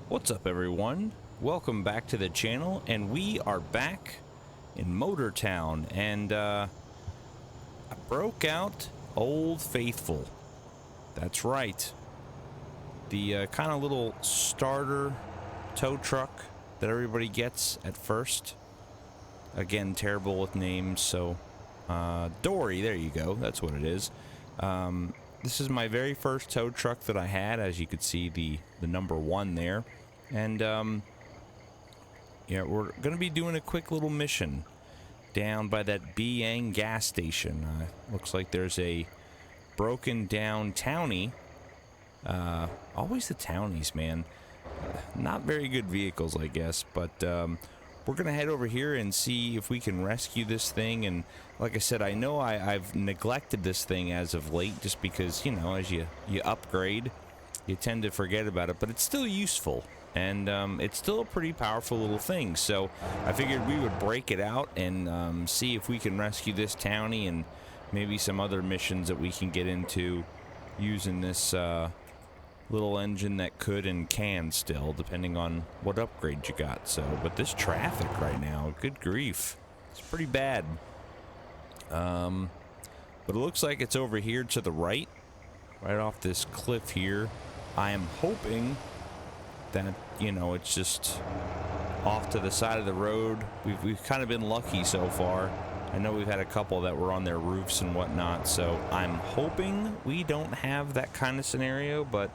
What's up, everyone? Welcome back to the channel, and we are back in Motortown, and I broke out Old Faithful. That's right. The kind of little starter tow truck that everybody gets at first. Again, terrible with names, so Dory, there you go, that's what it is. This is my very first tow truck that I had, as you could see the number 1 there. And, yeah, we're going to be doing a quick little mission down by that Biang gas station. Looks like there's a broken down townie. Always the townies, man. Not very good vehicles, I guess, but we're going to head over here and see if we can rescue this thing. And like I said, I know I've neglected this thing as of late just because, you know, as you upgrade, you tend to forget about it, but it's still useful. And it's still a pretty powerful little thing, so I figured we would break it out and see if we can rescue this townie and maybe some other missions that we can get into using this little engine that could and can still, depending on what upgrade you got. So, but this traffic right now, good grief, it's pretty bad. But it looks like it's over here to the right off this cliff here. I am hoping that, you know, it's just off to the side of the road. We've kind of been lucky so far. I know we've had a couple that were on their roofs and whatnot, so I'm hoping we don't have that kind of scenario, but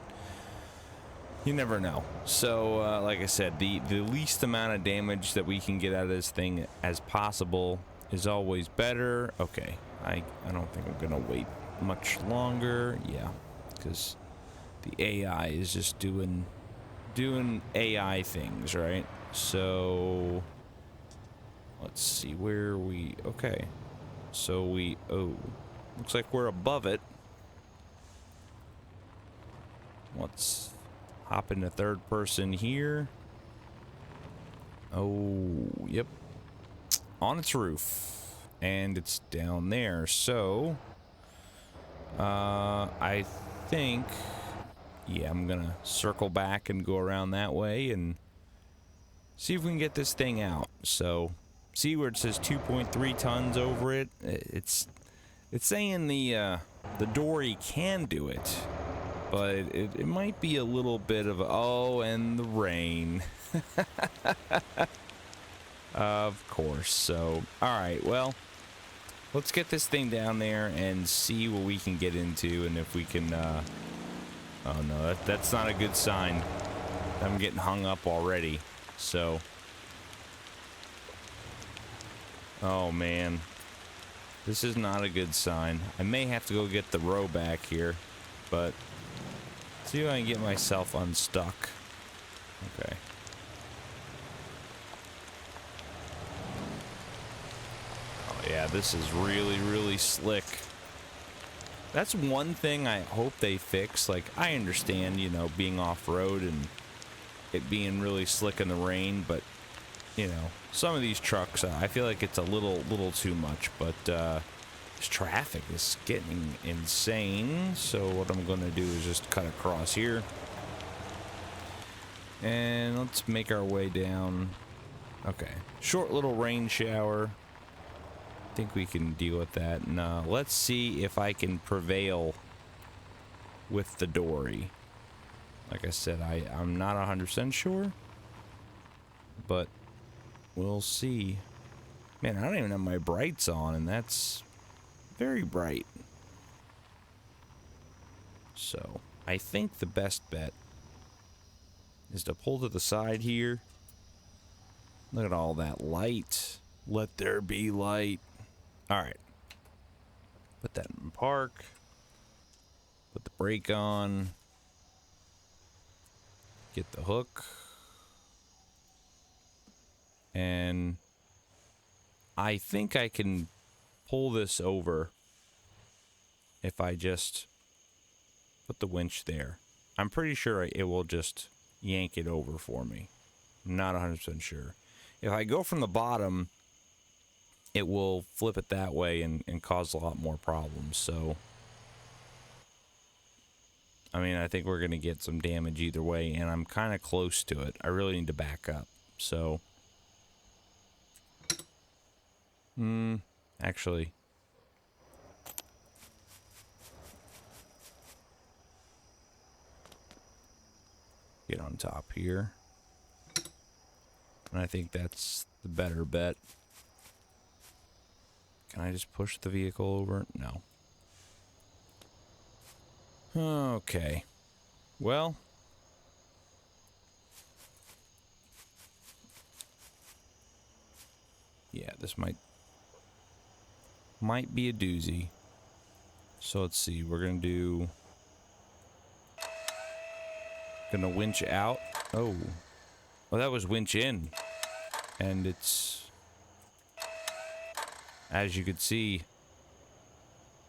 you never know. So, like I said, the least amount of damage that we can get out of this thing as possible is always better. Okay, I don't think I'm gonna wait much longer. Yeah, because the AI is just doing AI things, right? So let's see where we, okay, so we, oh, looks like we're above it. Let's hop into third person here. Oh, yep, on its roof, and it's down there. So I think, yeah, I'm gonna circle back and go around that way and see if we can get this thing out. So, see where it says 2.3 tons over it? It's saying the Dory can do it, but it might be a little bit of, oh, and the rain. Of course. So, all right, well, let's get this thing down there and see what we can get into, and if we can, oh no, that's not a good sign. I'm getting hung up already, so. Oh man, this is not a good sign. I may have to go get the row back here, but see if I can get myself unstuck. Okay. Oh yeah, this is really, really slick. That's one thing I hope they fix. Like, I understand, you know, being off-road and it being really slick in the rain, but, you know, some of these trucks, I feel like it's a little too much, but this traffic is getting insane. So what I'm going to do is just cut across here. And let's make our way down. Okay, short little rain shower. Think we can deal with that. And let's see if I can prevail with the Dory. Like I said, I'm not 100% sure, but we'll see. Man, I don't even have my brights on, and that's very bright. So I think the best bet is to pull to the side here. Look at all that light. Let there be light. All right, put that in park, put the brake on, get the hook, and I think I can pull this over if I just put the winch there. I'm pretty sure it will just yank it over for me. I'm not 100% sure. If I go from the bottom, it will flip it that way and cause a lot more problems. So I mean, I think we're going to get some damage either way, and I'm kind of close to it. I really need to back up. So, actually, get on top here. And I think that's the better bet. Can I just push the vehicle over? No. Okay. Well, yeah, this might be a doozy. So let's see. We're gonna winch out. Oh, well, that was winch in, and it's, as you could see,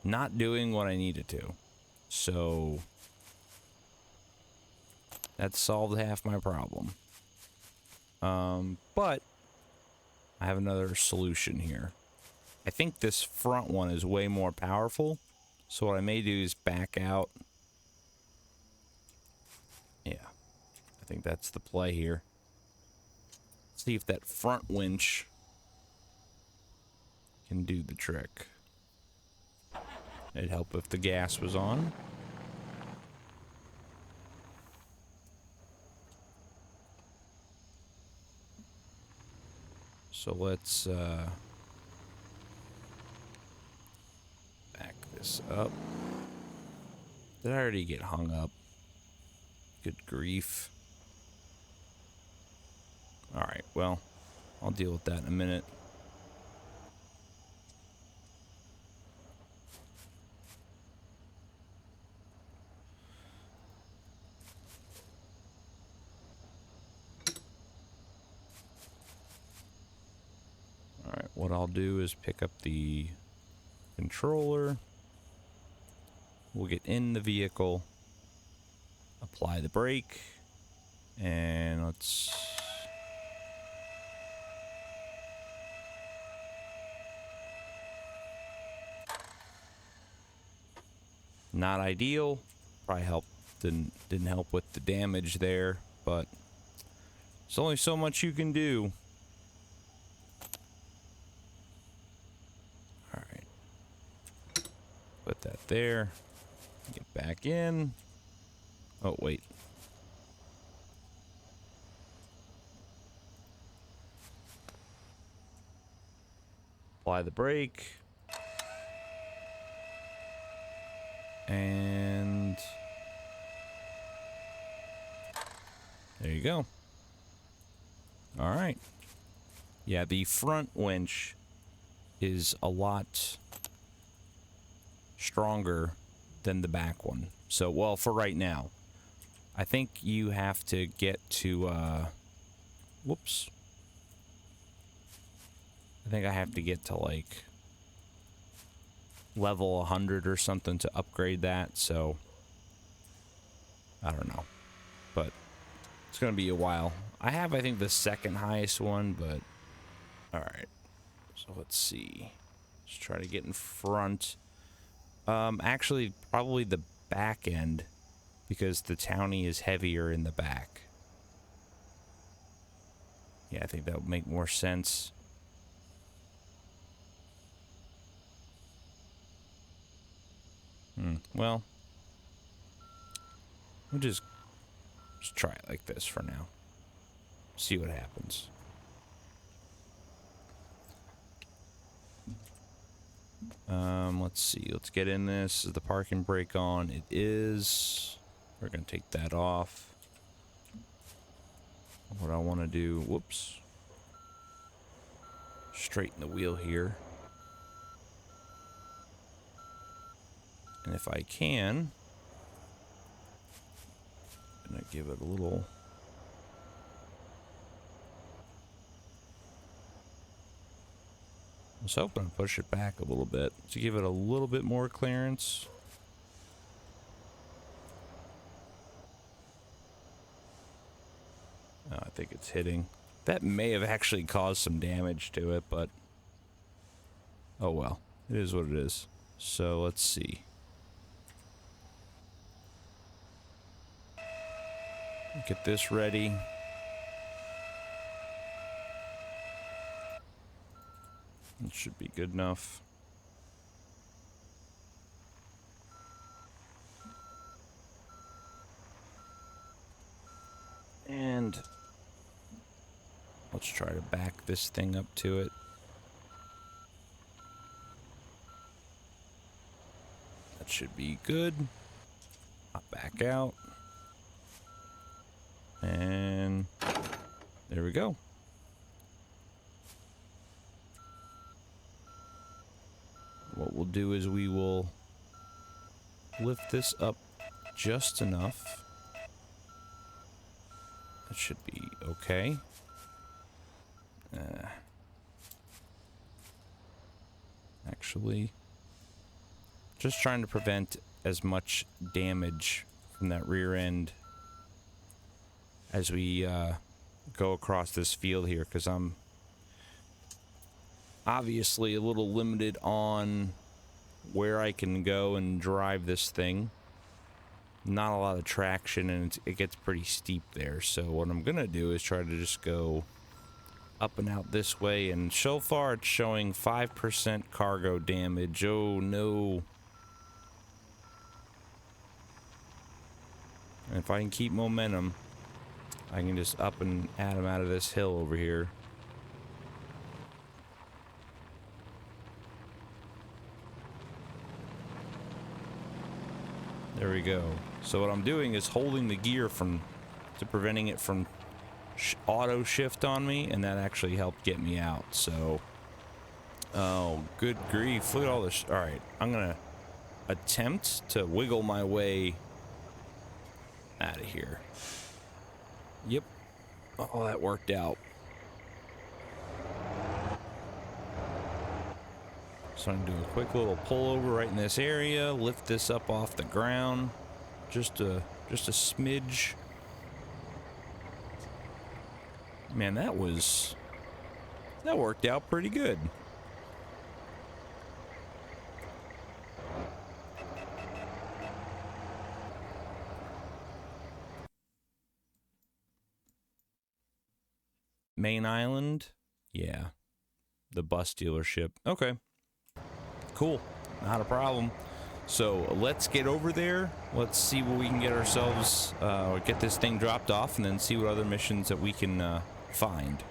not doing what I needed to. So that solved half my problem. But I have another solution here. I think this front one is way more powerful. So what I may do is back out. Yeah, I think that's the play here. See if that front winch can do the trick. It'd help if the gas was on. So let's back this up. Did I already get hung up? Good grief. Alright, well, I'll deal with that in a minute. Alright, what I'll do is pick up the controller. We'll get in the vehicle, apply the brake, and let's... Not ideal. Probably didn't help with the damage there, but there's only so much you can do. All right. Put that there. Get back in. Oh, wait. Apply the brake. And there you go. All right. Yeah, the front winch is a lot stronger than the back one. So, well, for right now, I think you have to get to, whoops. I think I have to get to, like, level 100 or something to upgrade that, so I don't know. But it's going to be a while. I have, I think, the second highest one, but alright. So let's see. Let's try to get in front. Actually, probably the back end, because the townie is heavier in the back. Yeah, I think that would make more sense. Well, we'll just try it like this for now. See what happens. Let's see. Let's get in this. Is the parking brake on? It is. We're going to take that off. What I want to do... Whoops. Straighten the wheel here. And if I can... I'm going to give it a little... I was hoping to push it back a little bit to give it a little bit more clearance. Oh, I think it's hitting. That may have actually caused some damage to it, but oh well. It is what it is. So let's see. Get this ready. It should be good enough. And let's try to back this thing up to it. That should be good. Hop back out. And there we go. What we'll do is we will lift this up just enough. That should be okay. Actually, just trying to prevent as much damage from that rear end as we go across this field here, because I'm obviously a little limited on where I can go and drive this thing. Not a lot of traction, and it gets pretty steep there. So what I'm gonna do is try to just go up and out this way, and so far it's showing 5% cargo damage. Oh no. And if I can keep momentum, I can just up and at him out of this hill over here. There we go. So what I'm doing is holding the gear to preventing it from auto shift on me, and that actually helped get me out. So, oh, good grief. Look at all this. All right, I'm gonna attempt to wiggle my way out of here. Yep. Oh, that worked out. So I'm gonna do a quick little pullover right in this area, lift this up off the ground, just a smidge. Man, that worked out pretty good. Main Island? Yeah. The bus dealership. Okay. Cool. Not a problem. So let's get over there. Let's see what we can get ourselves, get this thing dropped off, and then see what other missions that we can find.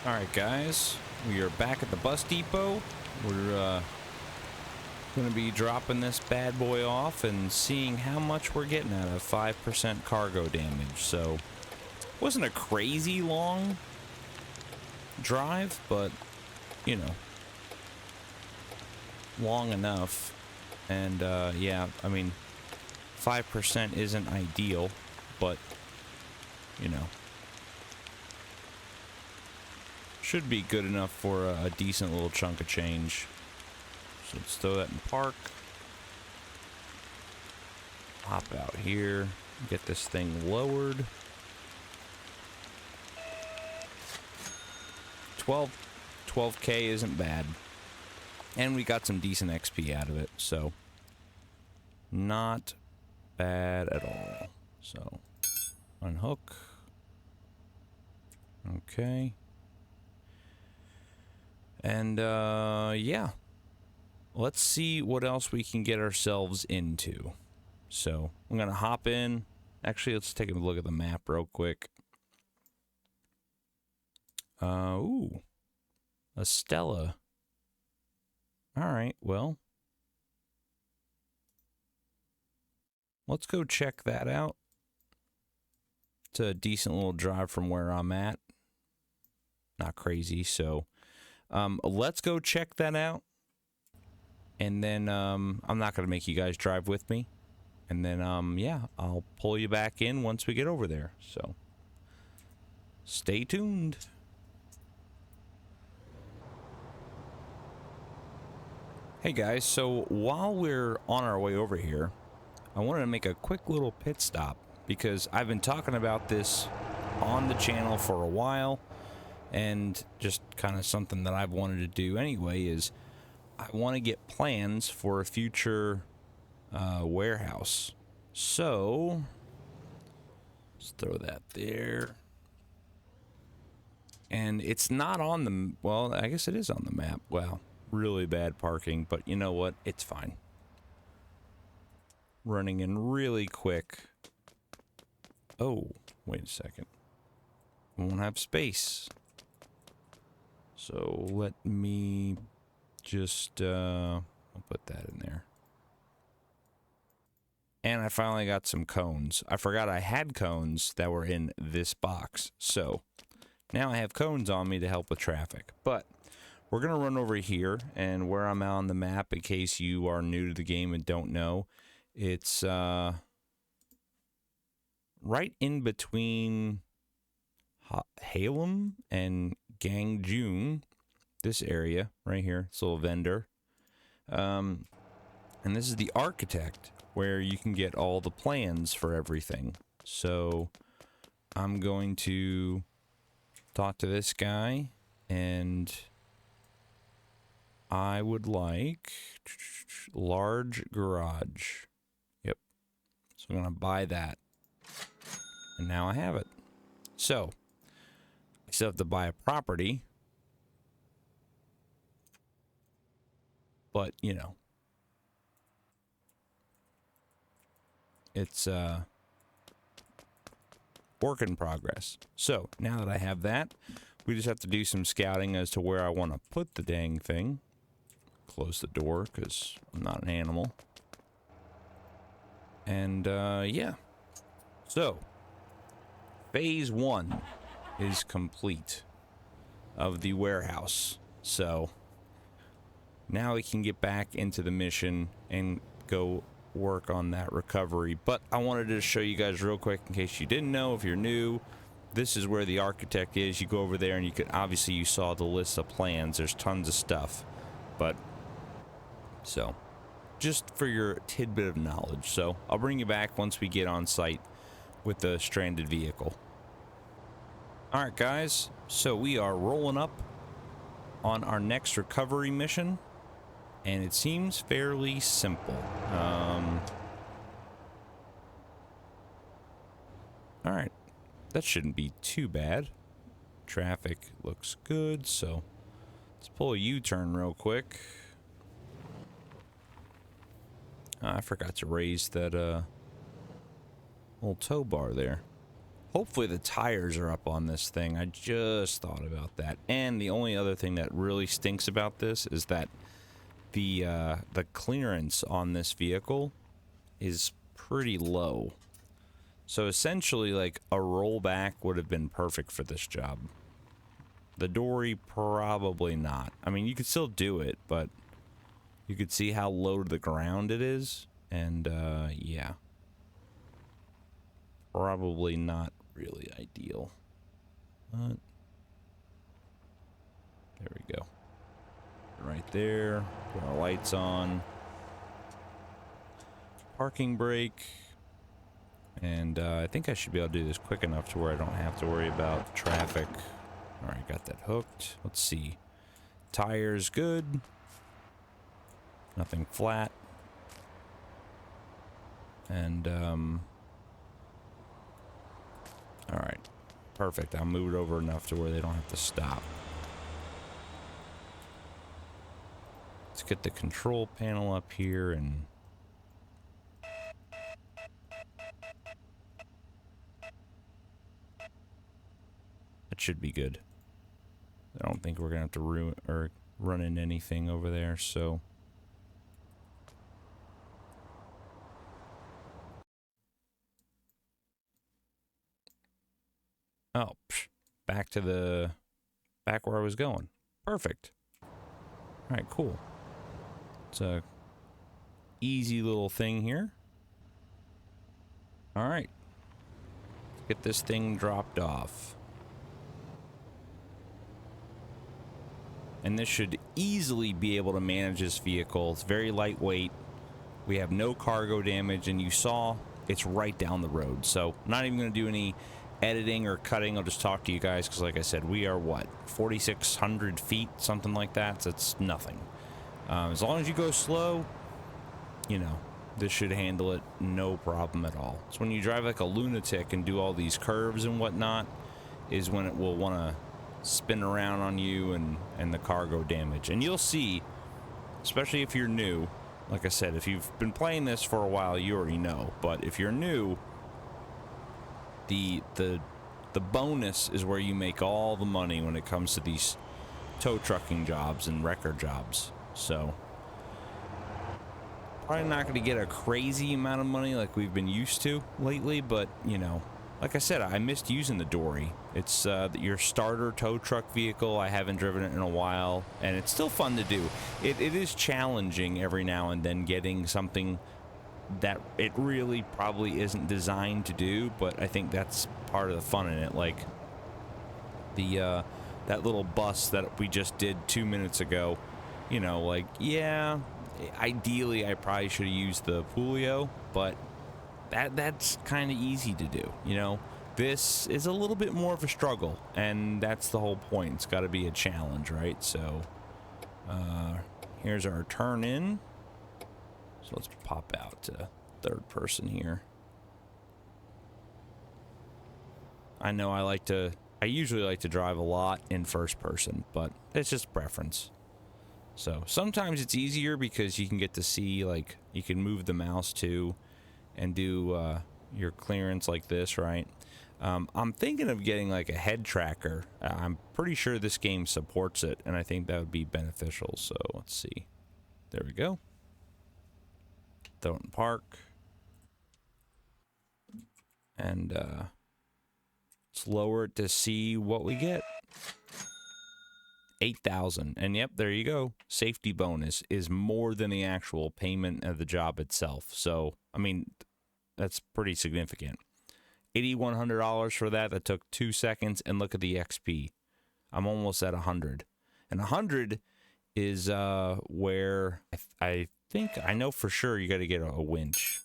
Alright guys, we are back at the bus depot. We're going to be dropping this bad boy off and seeing how much we're getting out of 5% cargo damage. So, it wasn't a crazy long drive, but, you know, long enough. And, yeah, I mean, 5% isn't ideal, but, you know, should be good enough for a decent little chunk of change. So let's throw that in park. Hop out here. Get this thing lowered. 12K isn't bad. And we got some decent XP out of it, so not bad at all. So, unhook. Okay. And, yeah. Let's see what else we can get ourselves into. So, I'm gonna hop in. Actually, let's take a look at the map real quick. Ooh. A Stella. Alright, well. Let's go check that out. It's a decent little drive from where I'm at. Not crazy, so let's go check that out. And then I'm not going to make you guys drive with me. And then, yeah, I'll pull you back in once we get over there. So stay tuned. Hey guys, so while we're on our way over here, I wanted to make a quick little pit stop because I've been talking about this on the channel for a while, and just kind of something that I've wanted to do anyway is I want to get plans for a future warehouse. So let's throw that there. And it's not on the, well, I guess it is on the map. Wow, really bad parking, but you know what? It's fine. Running in really quick. Oh, wait a second. I won't have space. So let me just, I'll put that in there. And I finally got some cones. I forgot I had cones that were in this box. So now I have cones on me to help with traffic. But we're going to run over here, and where I'm at on the map, in case you are new to the game and don't know, it's right in between Halem and Gangjung. This area right here, this little vendor. And this is the architect, where you can get all the plans for everything. So I'm going to talk to this guy, and I would like large garage. Yep. So I'm going to buy that. And now I have it. So I still have to buy a property. But, you know, it's work in progress. So now that I have that, we just have to do some scouting as to where I want to put the dang thing. Close the door because I'm not an animal. And yeah. So phase 1 is complete of the warehouse. So now we can get back into the mission and go work on that recovery. But I wanted to show you guys real quick, in case you didn't know, if you're new, this is where the architect is. You go over there and you can, obviously you saw the list of plans. There's tons of stuff. But, so, just for your tidbit of knowledge. So, I'll bring you back once we get on site with the stranded vehicle. Alright guys, so we are rolling up on our next recovery mission. And it seems fairly simple. Alright. That shouldn't be too bad. Traffic looks good, so let's pull a U-turn real quick. I forgot to raise that old tow bar there. Hopefully the tires are up on this thing. I just thought about that. And the only other thing that really stinks about this is that the clearance on this vehicle is pretty low. So essentially, like, a rollback would have been perfect for this job. The Dory, probably not. I mean, you could still do it, but you could see how low to the ground it is. And, yeah. Probably not really ideal. But there we go. Right there. Put our lights on. Parking brake. And I think I should be able to do this quick enough to where I don't have to worry about traffic. All right, got that hooked. Let's see. Tires good. Nothing flat. And, all right. Perfect. I'll move it over enough to where they don't have to stop. Let's get the control panel up here and... That should be good. I don't think we're gonna have to ruin or run into anything over there, so... Oh, back to the... Back where I was going. Perfect. Alright, cool. It's a easy little thing here. Alright. Get this thing dropped off. And this should easily be able to manage this vehicle. It's very lightweight. We have no cargo damage, and you saw it's right down the road. So I'm not even going to do any editing or cutting. I'll just talk to you guys because, like I said, we are, what, 4,600 feet, something like that? So it's nothing. As long as you go slow, you know, this should handle it no problem at all. So when you drive like a lunatic and do all these curves and whatnot is when it will want to spin around on you and the cargo damage. And you'll see, especially if you're new, like I said, if you've been playing this for a while, you already know. But if you're new, the bonus is where you make all the money when it comes to these tow trucking jobs and wrecker jobs. So probably not going to get a crazy amount of money like we've been used to lately, but you know, like I said, I missed using the Dory. It's your starter tow truck vehicle. I haven't driven it in a while, and it's still fun to do. It is challenging every now and then getting something that it really probably isn't designed to do, but I think that's part of the fun in it. Like the that little bus that we just did 2 minutes ago, you know, like, yeah, ideally I probably should have used the Pulio, but that's kind of easy to do, you know. This is a little bit more of a struggle, and that's the whole point. It's got to be a challenge, right? So here's our turn in. So let's pop out to third person here. I know I usually like to drive a lot in first person, but it's just preference. So sometimes it's easier because you can get to see, like, you can move the mouse too and do your clearance like this, right? I'm thinking of getting like a head tracker. I'm pretty sure this game supports it, and I think that would be beneficial. So let's see. There we go. Throw it in park. And let's lower it to see what we get. 8,000. And yep, there you go. Safety bonus is more than the actual payment of the job itself. So, I mean, that's pretty significant. $8,100 for that. That took 2 seconds. And look at the XP. I'm almost at 100. And 100 is where I think, I know for sure you got to get a winch.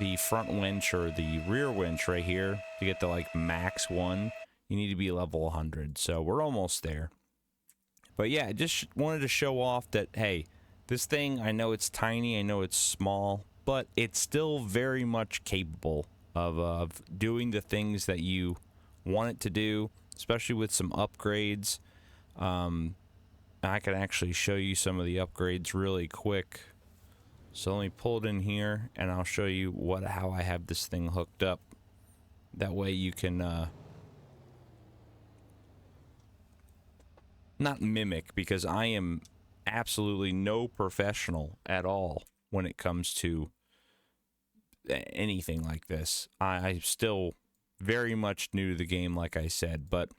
The front winch or the rear winch right here to get the like max one. You need to be level 100. So we're almost there. But yeah, I just wanted to show off that, hey, this thing, I know it's tiny, I know it's small, but it's still very much capable of doing the things that you want it to do, especially with some upgrades. I can actually show you some of the upgrades really quick. So let me pull it in here, and I'll show you how I have this thing hooked up. That way you can not mimic, because I am absolutely no professional at all when it comes to anything like this. I'm still very much new to the game, like I said, but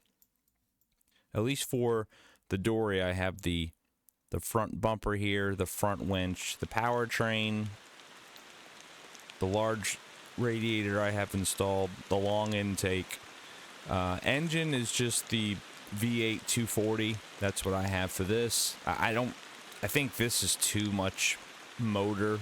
at least for the Dory, I have the front bumper here, the front winch, the powertrain, the large radiator I have installed, the long intake. Engine is just the V8 240. That's what I have for this. I think this is too much motor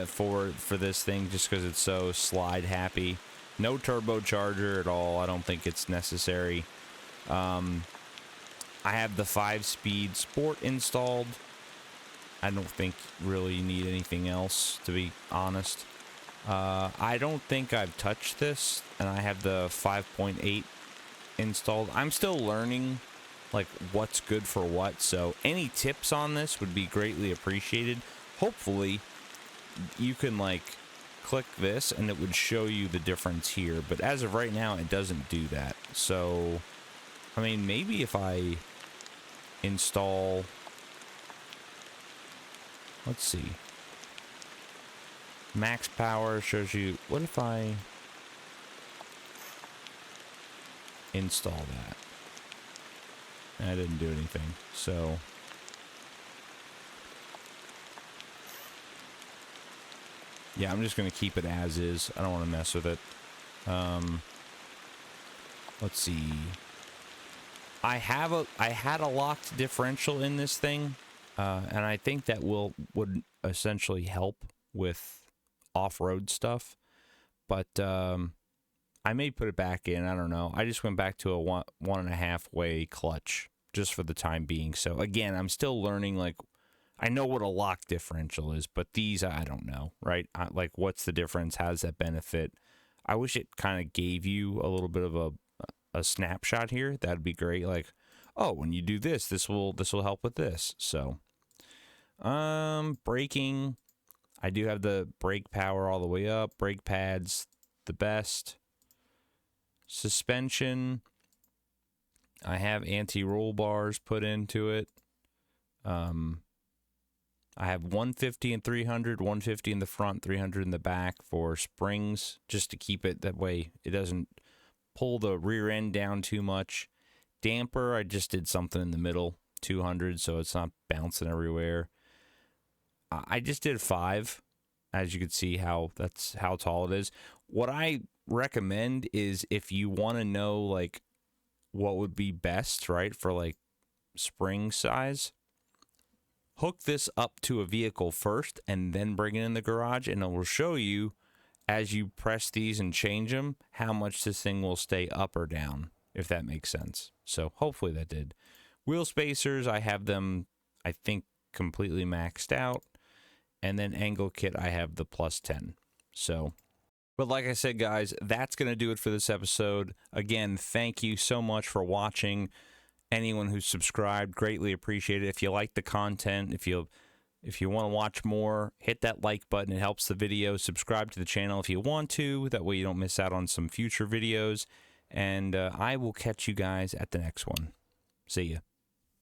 for this thing, just because it's so slide happy. No turbocharger at all. I don't think it's necessary. I have the 5-speed Sport installed. I don't think really you need anything else, to be honest. I don't think I've touched this, and I have the 5.8 installed. I'm still learning, like, what's good for what, so any tips on this would be greatly appreciated. Hopefully, you can, like, click this, and it would show you the difference here, but as of right now, it doesn't do that. So, I mean, maybe if I install... Let's see. Max power shows you... What if I install that? That didn't do anything. So... Yeah, I'm just going to keep it as is. I don't want to mess with it. Let's see. I had a locked differential in this thing, and I think that would essentially help with off-road stuff. But I may put it back in. I don't know. I just went back to a 1.5 way clutch just for the time being. So again, I'm still learning. Like, I know what a lock differential is, but these I don't know. Right? Like, what's the difference? How does that benefit? I wish it kind of gave you a little bit of a snapshot here. That'd be great. Like, oh, when you do this, this will help with this. So, braking. I do have the brake power all the way up. Brake pads, the best. Suspension. I have anti-roll bars put into it. I have 150 and 300, 150 in the front, 300 in the back for springs, just to keep it that way it doesn't pull the rear end down too much. Damper, I just did something in the middle, 200, so it's not bouncing everywhere. I just did 5, as you can see that's how tall it is. What I recommend is, if you want to know like what would be best, right, for like spring size, hook this up to a vehicle first and then bring it in the garage, and it will show you as you press these and change them how much this thing will stay up or down, if that makes sense. So hopefully that did. Wheel spacers, I have them, I think, completely maxed out. And then angle kit, I have the plus 10. So, but like I said, guys, that's going to do it for this episode. Again, thank you so much for watching. Anyone who's subscribed, greatly appreciate it. If you like the content, if you want to watch more, hit that like button. It helps the video. Subscribe to the channel if you want to. That way you don't miss out on some future videos. And I will catch you guys at the next one. See ya.